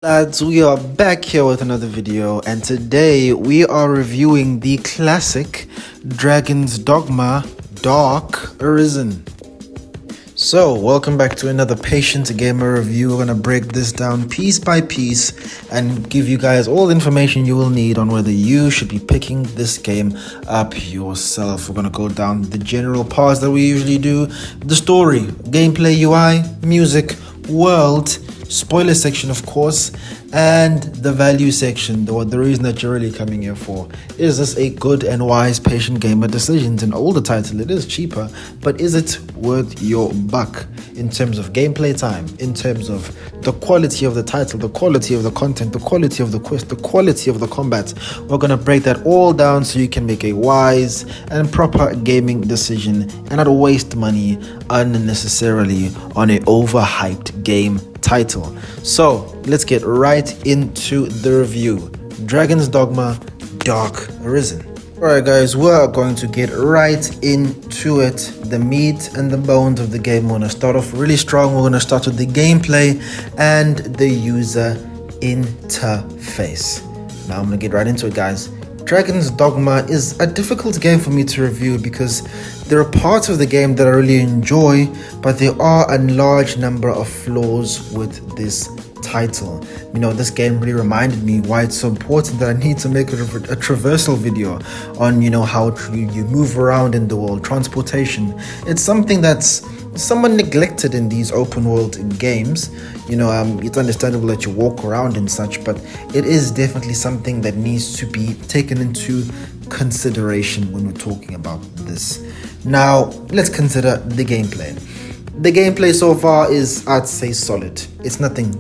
Lads, we are back here with another video, and today we are reviewing the classic Dragon's Dogma Dark Arisen. So, welcome back to another Patient Gamer review. We're going to break this down piece by piece and give you guys all the information you will need on whether you should be picking this game up yourself. We're going to go down the general parts that we usually do: the story, gameplay, UI, music, world, spoiler section of course, and the value section, the reason that you're really coming here for. Is this a good and wise Patient Gamer decision? It's an older title, it is cheaper, but is it worth your buck in terms of gameplay time, in terms of the quality of the title, the quality of the content, the quality of the quest, the quality of the combat? We're going to break that all down so you can make a wise and proper gaming decision and not waste money unnecessarily on a overhyped game title. So let's get right into the review. Dragon's Dogma Dark Arisen. Alright guys, we're going to get right into it, the meat and the bones of the game. We're going to start off really strong. We're going to start with the gameplay and the user interface. Now I'm going to get right into it, guys. Dragon's Dogma is a difficult game for me to review because there are parts of the game that I really enjoy, but there are a large number of flaws with this title. You know, this game really reminded me why it's so important that I need to make a traversal video on, you know, how you move around in the world, transportation. It's something that's somewhat neglected in these open world games. You know, it's understandable that you walk around and such, but it is definitely something that needs to be taken into consideration when we're talking about this. Now, let's consider the gameplay. The gameplay so far is, I'd say, solid. It's nothing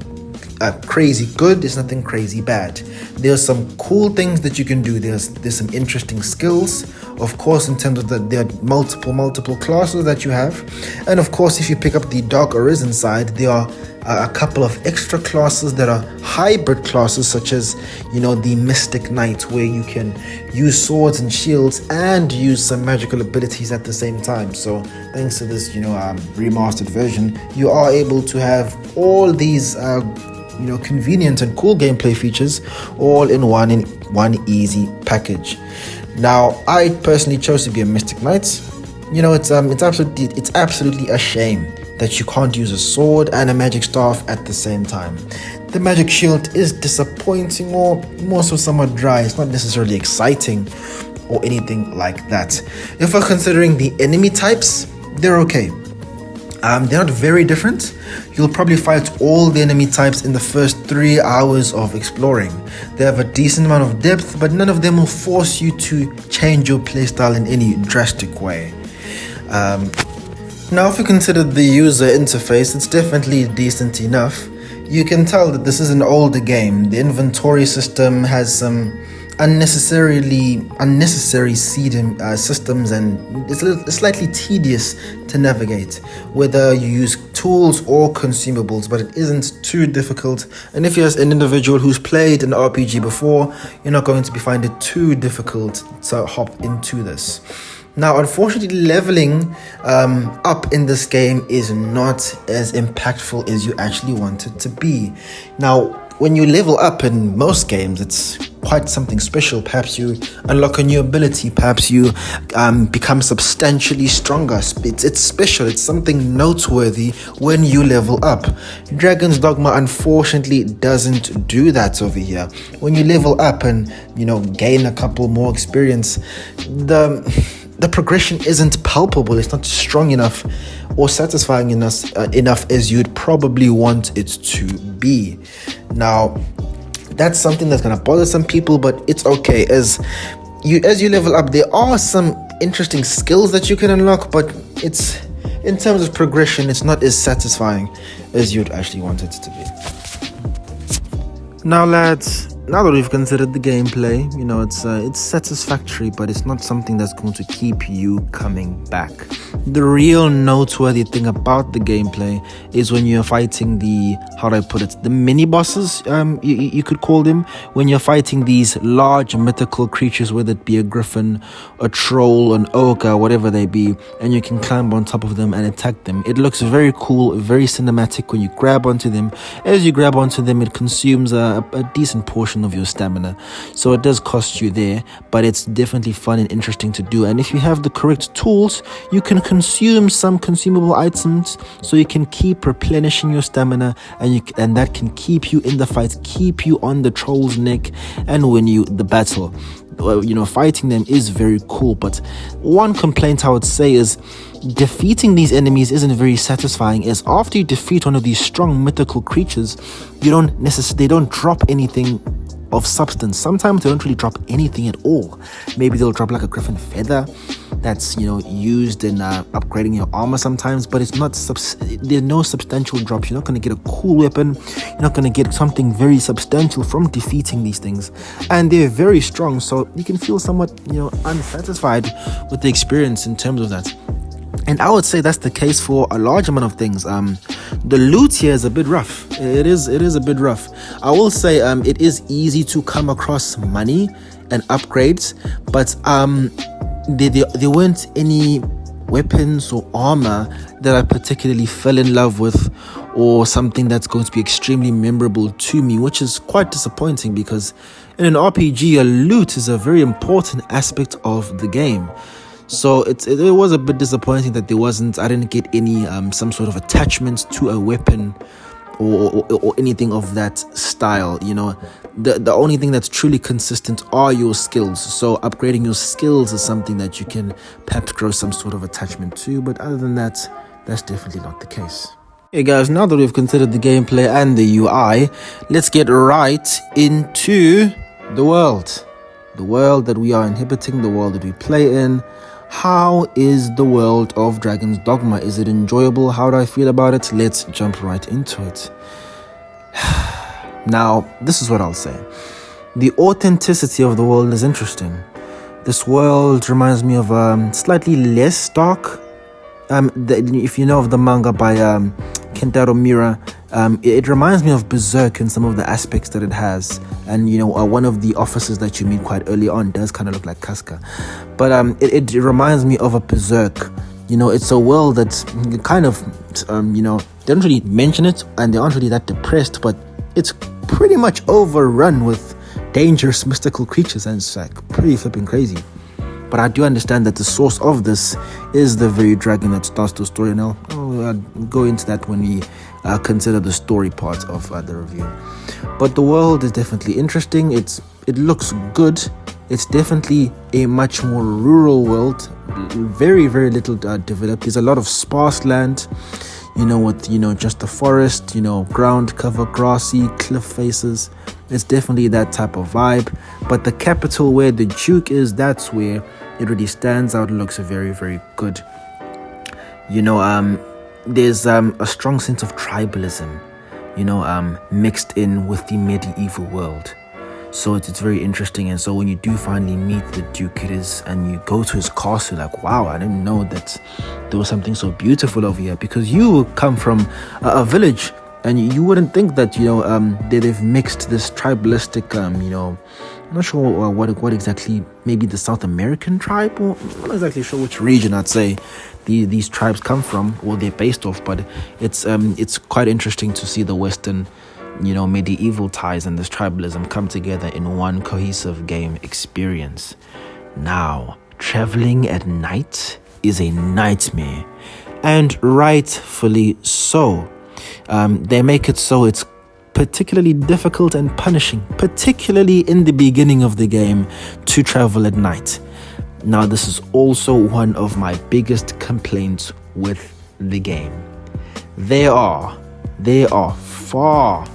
crazy good, it's nothing crazy bad. There's some cool things that you can do. There's some interesting skills, of course, in terms of there are multiple classes that you have, and of course if you pick up the Dark Arisen side, there are a couple of extra classes that are hybrid classes, such as, you know, the Mystic Knight, where you can use swords and shields and use some magical abilities at the same time. So thanks to this, you know, remastered version, you are able to have all these you know, convenient and cool gameplay features all in one easy package. Now, I personally chose to be a Mystic Knight. You know, it's absolutely a shame that you can't use a sword and a magic staff at the same time. The magic shield is disappointing, or more so somewhat dry. It's not necessarily exciting or anything like that. If we're considering the enemy types, they're okay. They're not very different. You'll probably fight all the enemy types in the first 3 hours of exploring. They have a decent amount of depth, but none of them will force you to change your playstyle in any drastic way. Now, if you consider the user interface, it's definitely decent enough. You can tell that this is an older game. The inventory system has some unnecessary systems, and it's slightly tedious to navigate, whether you use tools or consumables, but it isn't too difficult. And if you're an individual who's played an RPG before, you're not going to find it too difficult to hop into this. Now, unfortunately, leveling up in this game is not as impactful as you actually want it to be. Now, when you level up in most games, it's quite something special. Perhaps you unlock a new ability, perhaps you become substantially stronger. It's special, it's something noteworthy when you level up. Dragon's Dogma unfortunately doesn't do that over here. When you level up and, you know, gain a couple more experience, the progression isn't palpable. It's not strong enough or satisfying enough as you'd probably want it to be. Now, that's something that's gonna bother some people, but it's okay. As you level up, there are some interesting skills that you can unlock, but it's, in terms of progression, it's not as satisfying as you'd actually want it to be. Now, lads, now that we've considered the gameplay, it's satisfactory, but it's not something that's going to keep you coming back. The real noteworthy thing about the gameplay is when you're fighting the mini bosses, you could call them, when you're fighting these large mythical creatures, whether it be a griffin, a troll, an ogre, whatever they be, and you can climb on top of them and attack them. It looks very cool, very cinematic when you grab onto them. As you grab onto them, it consumes a decent portion of your stamina, so it does cost you there, but it's definitely fun and interesting to do. And if you have the correct tools, you can consume some consumable items, so you can keep replenishing your stamina, and that can keep you in the fight, keep you on the troll's neck, and win you the battle. Fighting them is very cool, but one complaint I would say is defeating these enemies isn't very satisfying, as after you defeat one of these strong mythical creatures, they don't drop anything of substance. Sometimes they don't really drop anything at all. Maybe they'll drop like a griffin feather that's used in upgrading your armor sometimes, but it's not there's no substantial drops. You're not going to get a cool weapon, you're not going to get something very substantial from defeating these things, and they're very strong, so you can feel somewhat unsatisfied with the experience in terms of that. And I would say that's the case for a large amount of things. The loot here is a bit rough. It is a bit rough. I will say it is easy to come across money and upgrades, but there weren't any weapons or armor that I particularly fell in love with, or something that's going to be extremely memorable to me, which is quite disappointing, because in an RPG, loot is a very important aspect of the game. So it was a bit disappointing that I didn't get any some sort of attachment to a weapon or anything of that style. The only thing that's truly consistent are your skills. So upgrading your skills is something that you can perhaps grow some sort of attachment to, but other than that, that's definitely not the case. Hey guys, now that we've considered the gameplay and the UI, let's get right into the world. The world that we are inhabiting, the world that we play in. How is the world of Dragon's Dogma? Is it enjoyable? How do I feel about it? Let's jump right into it. Now, this is what I'll say. The authenticity of the world is interesting. This world reminds me of slightly less dark. If you know of the manga by Kentaro Miura, it reminds me of Berserk in some of the aspects that it has. And one of the officers that you meet quite early on does kind of look like Casca, but it reminds me of a Berserk. It's a world that's kind of they don't really mention it, and they aren't really that depressed, but it's pretty much overrun with dangerous mystical creatures, and it's like pretty flipping crazy. But I do understand that the source of this is the very dragon that starts the story, and I'll go into that when we consider the story part of the review. But the world is definitely interesting. It looks good. It's definitely a much more rural world, very, very little developed. There's a lot of sparse land, with just the forest, ground cover, grassy cliff faces. It's definitely that type of vibe. But the capital, where the Duke is, that's where it really stands out. Looks very, very good. There's a strong sense of tribalism, mixed in with the medieval world. So it's very interesting. And so when you do finally meet the Duke, and you go to his castle, like, wow, I didn't know that there was something so beautiful over here, because you come from a village, and you wouldn't think that they've mixed this tribalistic I'm not sure what exactly, maybe the South American tribe, or I'm not exactly sure which region I'd say these tribes come from, or they're based off, but it's quite interesting to see the Western medieval ties and this tribalism come together in one cohesive game experience. Now, traveling at night is a nightmare, and rightfully so. They make it so it's particularly difficult and punishing, particularly in the beginning of the game, to travel at night. Now, this is also one of my biggest complaints with the game. There are far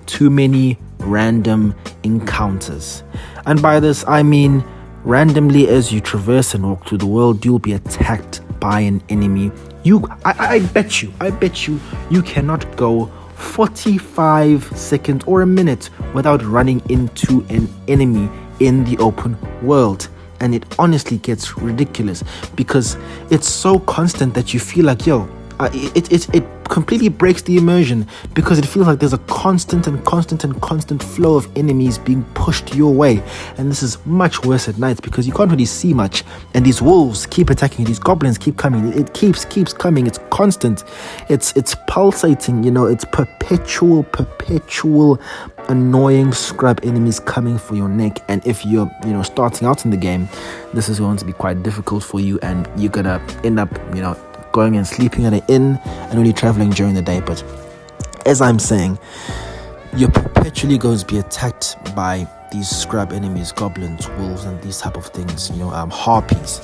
too many random encounters. And by this, I mean randomly, as you traverse and walk through the world, you'll be attacked by an enemy. I bet you cannot go 45 seconds or a minute without running into an enemy in the open world. And it honestly gets ridiculous because it's so constant that you feel like, it completely breaks the immersion, because it feels like there's a constant flow of enemies being pushed your way. And this is much worse at night because you can't really see much, and these wolves keep attacking you, these goblins keep coming, it keeps coming, it's constant, it's pulsating, it's perpetual annoying scrub enemies coming for your neck. And if you're starting out in the game, this is going to be quite difficult for you, and you're gonna end up going and sleeping at an inn and only traveling during the day. But as I'm saying, you're perpetually going to be attacked by these scrub enemies, goblins, wolves, and these type of things, harpies.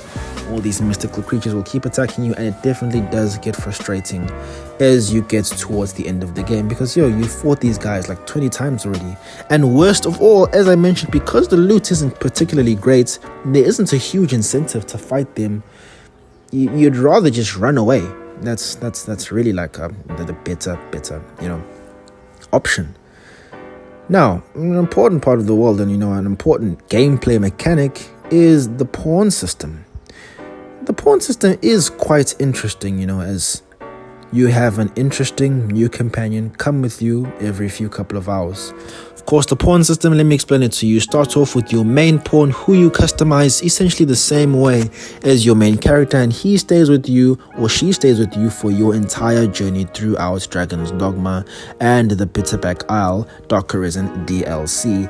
All these mystical creatures will keep attacking you, and it definitely does get frustrating as you get towards the end of the game, because you fought these guys like 20 times already. And worst of all, as I mentioned, because the loot isn't particularly great, there isn't a huge incentive to fight them. You'd rather just run away. That's really like the better option. Now, an important part of the world, and an important gameplay mechanic, is the pawn system. The pawn system is quite interesting, as you have an interesting new companion come with you every few couple of hours. Of course, the pawn system, let me explain it to you. Start off with your main pawn, who you customize essentially the same way as your main character, and he stays with you, or she stays with you, for your entire journey throughout Dragon's Dogma and the Bitterback Isle Dark Arisen DLC.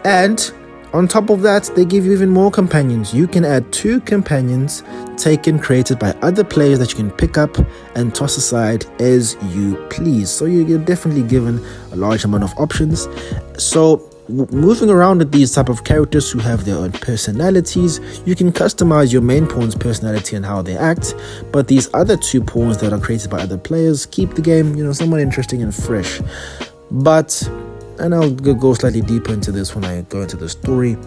And on top of that, they give you even more companions. You can add 2 companions created by other players that you can pick up and toss aside as you please. So you're definitely given a large amount of options. So moving around with these type of characters who have their own personalities, you can customize your main pawn's personality and how they act, but these other 2 pawns that are created by other players keep the game, somewhat interesting and fresh. And I'll go slightly deeper into this when I go into the story.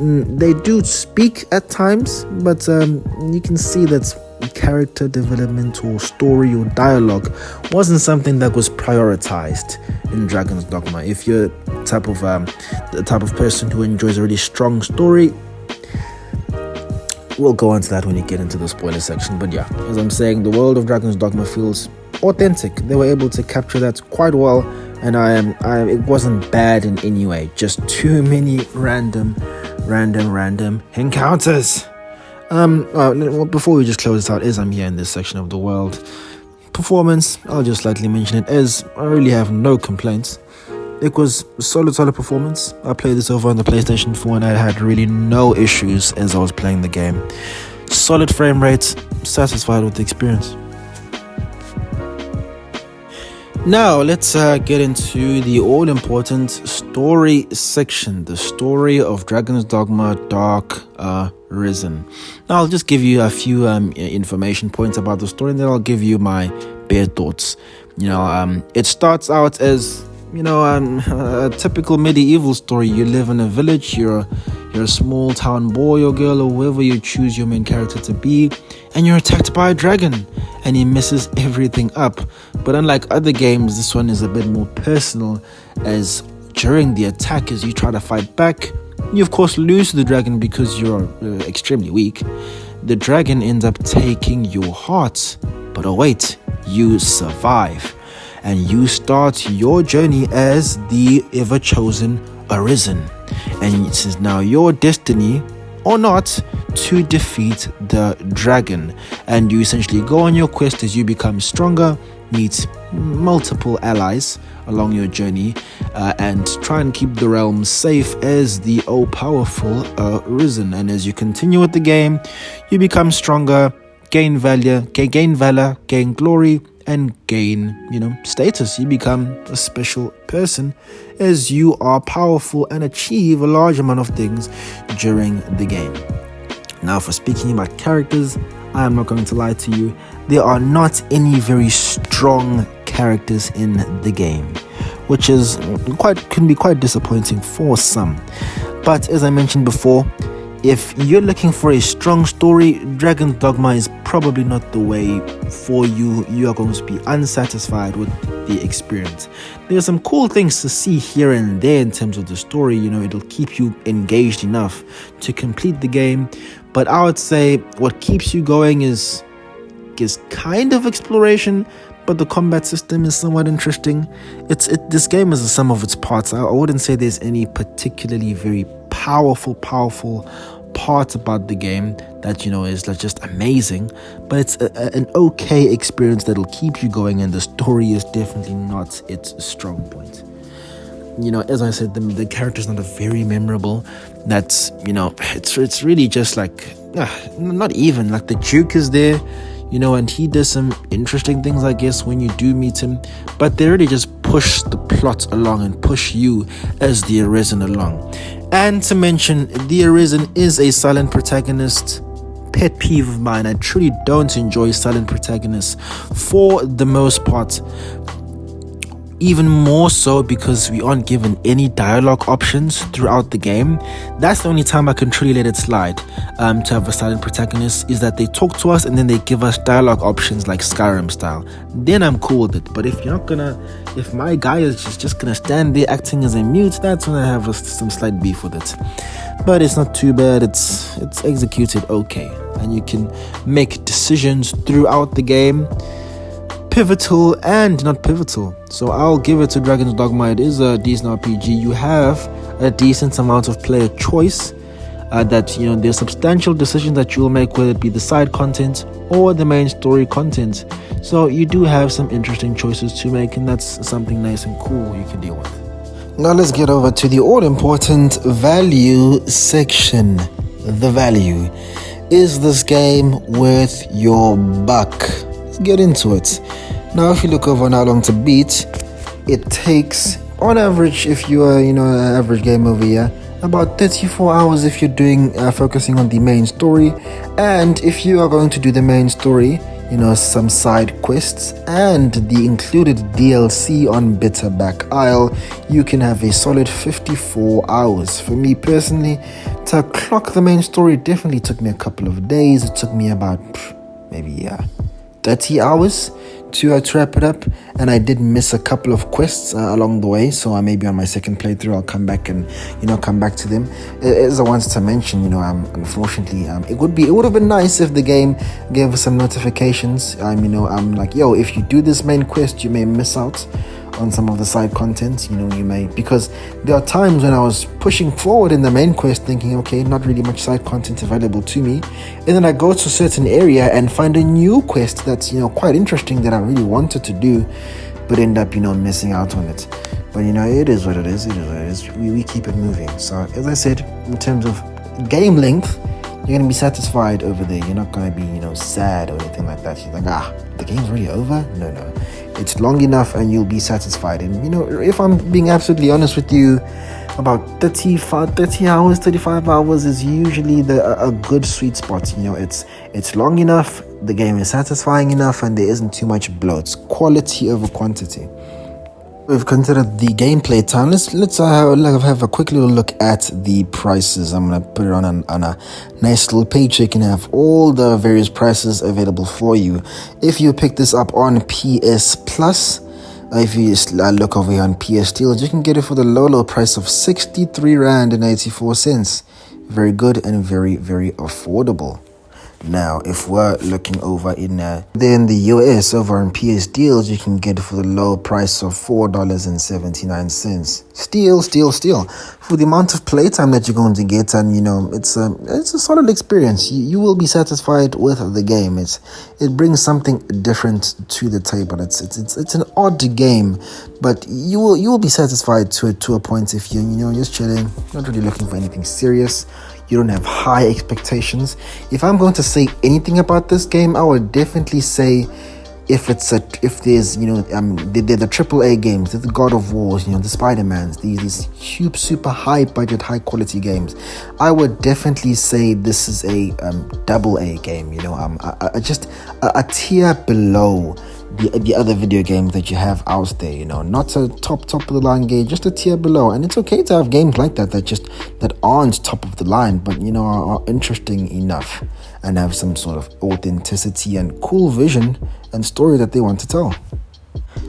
They do speak at times, but you can see that character development or story or dialogue wasn't something that was prioritized in Dragon's Dogma. If you're the type of person who enjoys a really strong story, we'll go into that when you get into the spoiler section. But yeah, as I'm saying, the world of Dragon's Dogma feels authentic. They were able to capture that quite well, and it wasn't bad in any way. Just too many random encounters. Before we just close this out, as I'm here in this section of the world, performance, I'll just slightly mention it, as I really have no complaints. It was a solid performance. I played this over on the PlayStation 4 and I had really no issues as I was playing the game. Solid frame rates, satisfied with the experience. Now, let's get into the all-important story section, the story of Dragon's Dogma Dark Arisen. Now, I'll just give you a few information points about the story, and then I'll give you my bare thoughts. It starts out as, a typical medieval story. You live in a village, you're a small town boy or girl or whoever you choose your main character to be, and you're attacked by a dragon, and he messes everything up. But unlike other games, this one is a bit more personal, as during the attack, as you try to fight back, you of course lose to the dragon because you're extremely weak. The dragon ends up taking your heart, but oh wait, you survive, and you start your journey as the ever-chosen Arisen. And it is now your destiny, or not, to defeat the dragon. And you essentially go on your quest as you become stronger, meet multiple allies along your journey, and try and keep the realm safe as the all-powerful Arisen. And as you continue with the game, you become stronger, gain valor, gain glory, and gain, status. You become a special person as you are powerful and achieve a large amount of things during the game. Now, for speaking about characters, I am not going to lie to you. There are not any very strong characters in the game, which can be quite disappointing for some. But as I mentioned before, if you're looking for a strong story, Dragon's Dogma is probably not the way for you. You are going to be unsatisfied with the experience. There's some cool things to see here and there in terms of the story. It'll keep you engaged enough to complete the game. But I would say what keeps you going is kind of exploration, but the combat system is somewhat interesting. This game is the sum of its parts. I wouldn't say there's any particularly very powerful part about the game that is like just amazing, but it's an okay experience that'll keep you going, and the story is definitely not its strong point. As I said, the character's not a very memorable. That's it's really just like not even like the Duke is there, and he does some interesting things, I guess, when you do meet him, but they really just push the plot along and push you as the Arisen along. And to mention, the Arisen is a silent protagonist pet peeve of mine. I truly don't enjoy silent protagonists for the most part. Even more so because we aren't given any dialogue options throughout the game. That's the only time I can truly let it slide. To have a silent protagonist is that they talk to us and then they give us dialogue options like Skyrim style. Then I'm cool with it. But if my guy is just gonna stand there acting as a mute, that's when I have some slight beef with it. But it's not too bad. It's executed okay, and you can make decisions throughout the game, pivotal and not pivotal. So I'll give it to Dragon's Dogma. It is a decent RPG. You have a decent amount of player choice. There's substantial decisions that you'll make, whether it be the side content or the main story content. So you do have some interesting choices to make, and that's something nice and cool you can deal with. Now let's get over to the all-important value section. The value. Is this game worth your buck? Let's get into it. Now, if you look over on how long to beat, it takes, on average, if you are, an average game over here, about 34 hours if you're doing focusing on the main story. And if you are going to do the main story, some side quests and the included DLC on Bitterback Isle, you can have a solid 54 hours. For me personally, to clock the main story definitely took me a couple of days. It took me about maybe 30 hours to wrap it up, and I did miss a couple of quests along the way, so maybe on my second playthrough I'll come back and come back to them. As I wanted to mention, unfortunately, it would have been nice if the game gave us some notifications. Like, yo, if you do this main quest, you may miss out on some of the side content. You may, because there are times when I was pushing forward in the main quest thinking, okay, not really much side content available to me, and then I go to a certain area and find a new quest that's quite interesting that I really wanted to do, but end up missing out on it. But it is what it is. We keep it moving. So as I said, in terms of game length, you're going to be satisfied over there. You're not going to be sad or anything like that. You're like, the game's already over. No, it's long enough and you'll be satisfied. And if I'm being absolutely honest with you, about 30 hours, 35 hours is usually a good sweet spot. It's long enough, the game is satisfying enough, and there isn't too much bloat. It's quality over quantity. We've considered the gameplay time. Let's have a quick little look at the prices. I'm gonna put it on a nice little page so you can have all the various prices available for you. If you pick this up on PS Plus, if you look over here on PS Deals, you can get it for the low price of 63 Rand and 84 cents. Very good and very, very affordable. Now, if we're looking over in the US, over on PS Deals, you can get it for the low price of $4.79. Steal. For the amount of playtime that you're going to get, and it's a solid experience. You will be satisfied with the game. It brings something different to the table. It's an odd game, but you will be satisfied to a point if you're just chilling, not really looking for anything serious. You don't have high expectations. If I'm going to say anything about this game, I would definitely say if there's the AAA games, the God of Wars, the Spider-Mans, these super high budget, high quality games, I would definitely say this is a AA game. Just a tier below the other video games that you have out there, not a top of the line game, just a tier below. And it's okay to have games like that aren't top of the line, but are interesting enough and have some sort of authenticity and cool vision and story that they want to tell.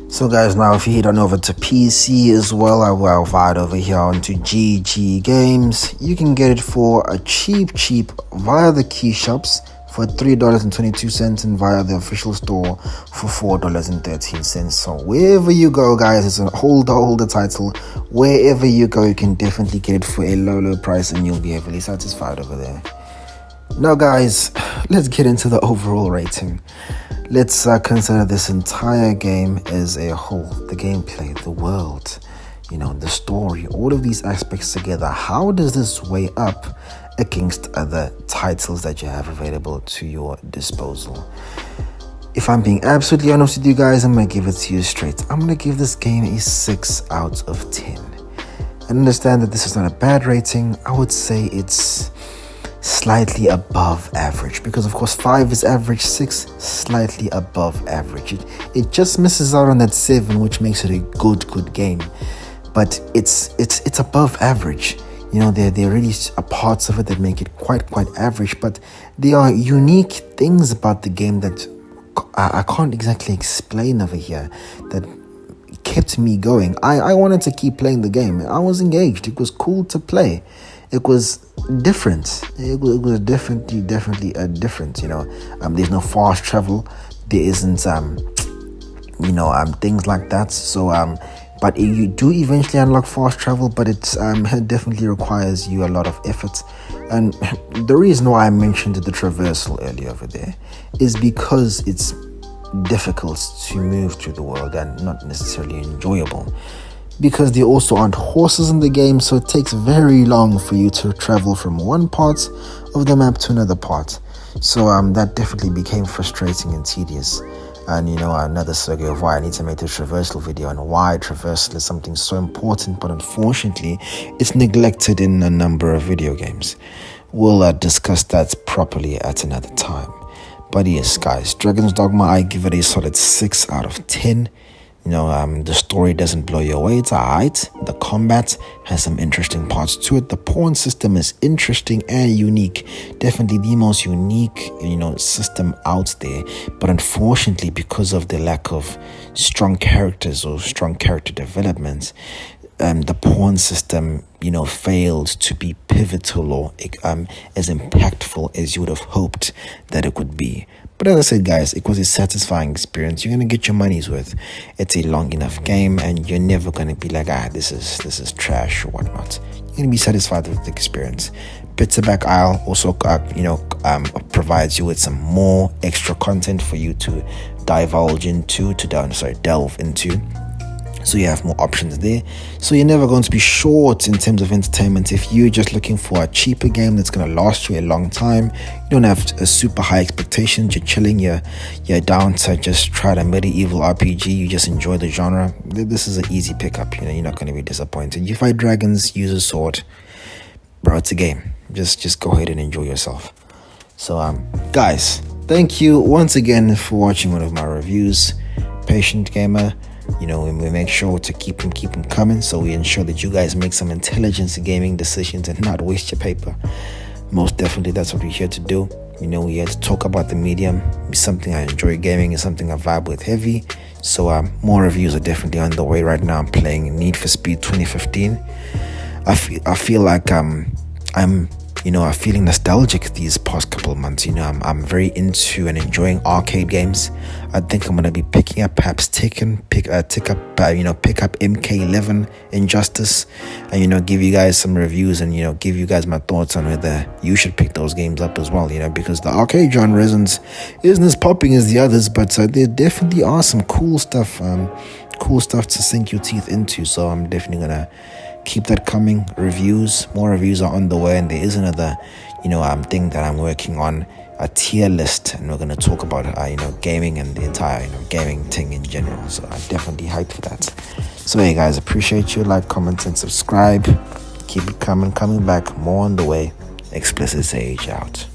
So guys, now if you head on over to PC as well, I will find over here onto GG Games. You can get it for a cheap via the key shops for $3.22 and via the official store for $4.13. So wherever you go, guys, it's a holder title. Wherever you go, you can definitely get it for a low price and you'll be heavily satisfied over there. Now guys, let's get into the overall rating. Let's consider this entire game as a whole. The gameplay, the world, the story, all of these aspects together. How does this weigh up against other titles that you have available to your disposal? If I'm being absolutely honest with you guys, I'm going to give it to you straight. I'm going to give this game a 6 out of 10. I understand that this is not a bad rating. I would say it's slightly above average, because of course 5 is average, 6 slightly above average. It just misses out on that 7, which makes it a good game, but it's above average. There really are parts of it that make it quite average, but there are unique things about the game that I can't exactly explain over here that kept me going. I wanted to keep playing the game. I was engaged. It was cool to play. It was different. It was definitely a different. There's no fast travel. There isn't things like that. So but you do eventually unlock fast travel, but it definitely requires you a lot of effort. And the reason why I mentioned the traversal earlier over there is because it's difficult to move through the world and not necessarily enjoyable, because there also aren't horses in the game, so it takes very long for you to travel from one part of the map to another part. So that definitely became frustrating and tedious. And another segue of why I need to make this traversal video and why traversal is something so important, but unfortunately it's neglected in a number of video games. We'll discuss that properly at another time. But yes guys, Dragon's Dogma, I give it a solid 6 out of 10. The story doesn't blow you away, it's alright. The combat has some interesting parts to it. The pawn system is interesting and unique. Definitely the most unique, system out there. But unfortunately, because of the lack of strong characters or strong character development, the pawn system, failed to be pivotal or as impactful as you would have hoped that it would be. But as I said, guys, it was a satisfying experience. You're gonna get your money's worth. It's a long enough game, and you're never gonna be like, this is trash or whatnot. You're gonna be satisfied with the experience. Pizza Back Isle also, provides you with some more extra content for you to delve into. So you have more options there. So you're never going to be short in terms of entertainment. If you're just looking for a cheaper game that's going to last you a long time, you don't have a super high expectations, you're chilling, you're down to just try a medieval RPG, you just enjoy the genre, this is an easy pickup. You're not going to be disappointed. You fight dragons, use a sword, bro, it's a game. Just go ahead and enjoy yourself. So guys, thank you once again for watching one of my reviews. Patient gamer. We make sure to keep them coming, so we ensure that you guys make some intelligent gaming decisions and not waste your paper. Most definitely, that's what we're here to do. We're here to talk about the medium. It's something I enjoy. Gaming is something I vibe with heavy. So more reviews are definitely on the way right now. I'm playing Need for Speed 2015. I feel like I'm feeling nostalgic these past couple of months. I'm very into and enjoying arcade games. I think I'm gonna be picking up perhaps pick up MK11 Injustice, and give you guys some reviews and give you guys my thoughts on whether you should pick those games up as well. Because the arcade genre isn't as popping as the others, but there definitely are some cool stuff to sink your teeth into. So I'm definitely gonna keep that coming. More reviews are on the way, and there is another thing that I'm working on, a tier list, and we're going to talk about gaming and the entire gaming thing in general. So I'm definitely hyped for that. So hey guys, appreciate you. Like, comment and subscribe. Keep it coming back. More on the way. Explicit Sage out.